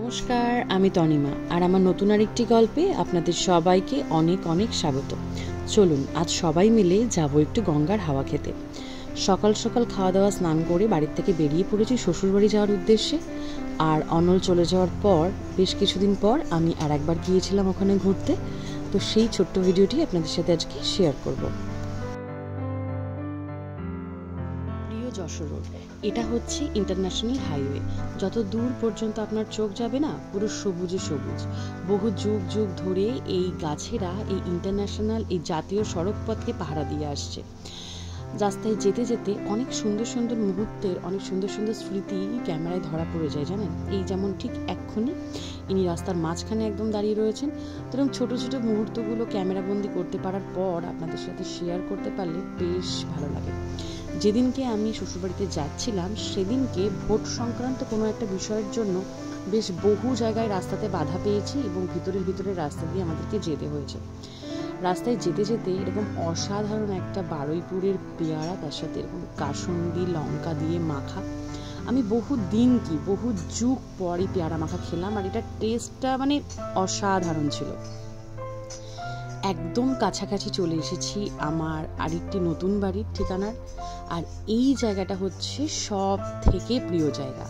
নমস্কার, আমি তনিমা আর আমার নতুন আরেকটি গল্পে আপনাদের সবাইকে অনেক অনেক স্বাগত। চলুন আজ সবাই মিলে যাব একটু গঙ্গার হাওয়া খেতে। সকাল সকাল খাওয়া দাওয়া স্নান করে বাড়ির থেকে বেরিয়ে পড়েছি শ্বশুরবাড়ি যাওয়ার উদ্দেশ্যে। আর অনল চলে যাওয়ার পর বেশ কিছুদিন পর আমি আর একবার গিয়েছিলাম ওখানে ঘুরতে। তো সেই ছোট্ট ভিডিওটি আপনাদের সাথে আজকে শেয়ার করব। যশোর রোড, এটা হচ্ছে ইন্টারন্যাশনাল হাইওয়ে। যত দূর পর্যন্ত আপনার চোখ যাবে না, পুরো সবুজে সবুজ। বহু যুগ যুগ ধরে এই গাছেরা এই ইন্টারন্যাশনাল এই জাতীয় সড়ক পথকে পাহারা দিয়ে আসছে। রাস্তায় যেতে যেতে অনেক সুন্দর সুন্দর মুহূর্তের অনেক সুন্দর সুন্দর স্মৃতি ক্যামেরায় ধরা পড়ে যায় জানেন। এই যেমন ঠিক এক্ষুনি ইনি রাস্তার মাঝখানে একদম দাঁড়িয়ে রয়েছেন। তো এরকম ছোটো ছোটো মুহূর্তগুলো ক্যামেরাবন্দি করতে পারার পর আপনাদের সাথে শেয়ার করতে পারলে বেশ ভালো লাগে। যেদিনকে আমি শ্বশুরবাড়িতে যাচ্ছিলাম সেদিনকে ভোট সংক্রান্ত কোনো একটা বিষয়ের জন্য বেশ বহু জায়গায় রাস্তাতে বাধা পেয়েছি এবং ভিতরের রাস্তা দিয়ে আমাদেরকে যেতে হয়েছে। রাস্তায় যেতে যেতে এরকম অসাধারণ একটা বারুইপুরের পেয়ারা, তার সাথে এরকম কাসুন্দি লঙ্কা দিয়ে মাখা, আমি বহু যুগ পরই পেয়ারা মাখা খেলাম আর এটা টেস্টটা মানে অসাধারণ ছিল। একদম কাছাকাছি চলে এসেছি আমার আরেকটি নতুন বাড়ির ঠিকানার। আর এই জায়গাটা হচ্ছে সব থেকে প্রিয় জায়গা।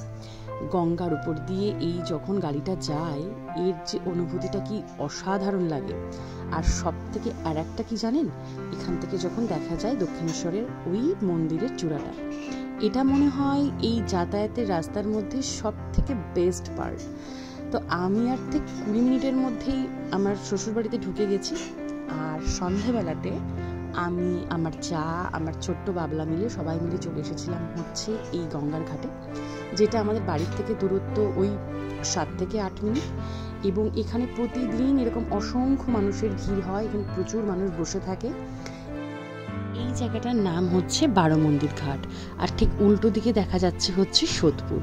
গঙ্গার উপর দিয়ে এই যখন গাড়িটা যায়, এর যে অনুভূতিটা কি অসাধারণ লাগে। আর সব থেকে আর একটা কি জানেন, এখান থেকে যখন দেখা যায় দক্ষিণেশ্বরের ওই মন্দিরের চূড়াটা, এটা মনে হয় এই যাতায়াতের রাস্তার মধ্যে সব থেকে বেস্ট পার্ট। তো আমি আর ঠিক 20 মিনিটের মধ্যেই আমার শ্বশুরবাড়িতে ঢুকে গেছি। আর সন্ধ্যাবেলাতে আমি, আমার চা, আমার ছোট্ট বাবলা মিলে সবাই মিলে চলে এসেছিলাম হচ্ছে এই গঙ্গার ঘাটে, যেটা আমাদের বাড়ির থেকে দূরত্ব ওই 7 থেকে 8 মিনিট। এবং এখানে প্রতিদিন এরকম অসংখ্য মানুষের ভিড় হয়, এখানে প্রচুর মানুষ বসে থাকে। এই জায়গাটার নাম হচ্ছে বারোমন্দির ঘাট। আর ঠিক উল্টো দিকে দেখা যাচ্ছে হচ্ছে সোদপুর।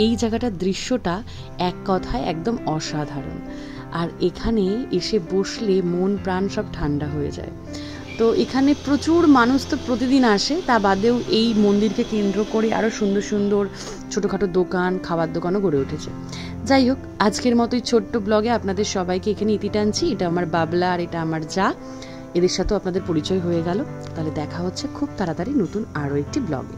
এই জায়গাটার দৃশ্যটা এক কথায় একদম অসাধারণ। আর এখানে এসে বসলে মন প্রাণ সব ঠান্ডা হয়ে যায়। তো এখানে প্রচুর মানুষ তো প্রতিদিন আসে, তা বাদেও এই মন্দিরকে কেন্দ্র করে আরও সুন্দর সুন্দর ছোটোখাটো দোকান, খাবার দোকানও গড়ে উঠেছে। যাই হোক, আজকের মতোই ছোট্ট ব্লগে আপনাদের সবাইকে এখানে ইতি টানছি। এটা আমার বাবলা আর এটা আমার যা, এদের সাথেও আপনাদের পরিচয় হয়ে গেল। তাহলে দেখা হচ্ছে খুব তাড়াতাড়ি নতুন আরও একটি ব্লগে।